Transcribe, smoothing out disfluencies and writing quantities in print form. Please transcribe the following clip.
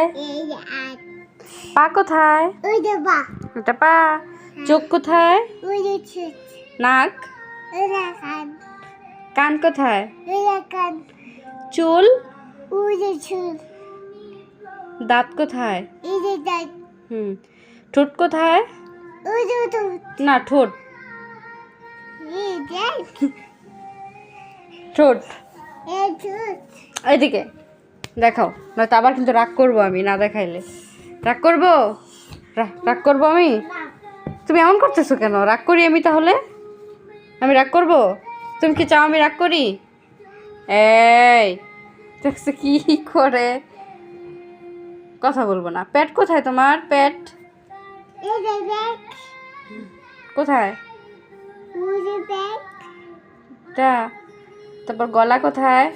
কোথায়? পা কোথায়? এটা পা। চোখ কোথায়? নাক। কান কোথায়? চুল। দাঁত কোথায়? ঠোঁট কোথায়? না, ঠোঁট। ঠোঁট এইদিকে দেখাও, নয়তো আবার কিন্তু রাগ করবো আমি না দেখাইলে। রাগ করবো? রাগ করবো আমি? তুমি এমন করতেছো কেন? রাগ করি আমি তাহলে? আমি রাগ করবো? তুমি কি চাও আমি রাগ করি? এই দেখছো কি করে? কথা বলবো না। পেট কোথায় তোমার? পেট কোথায়? তারপর গলা কোথায়?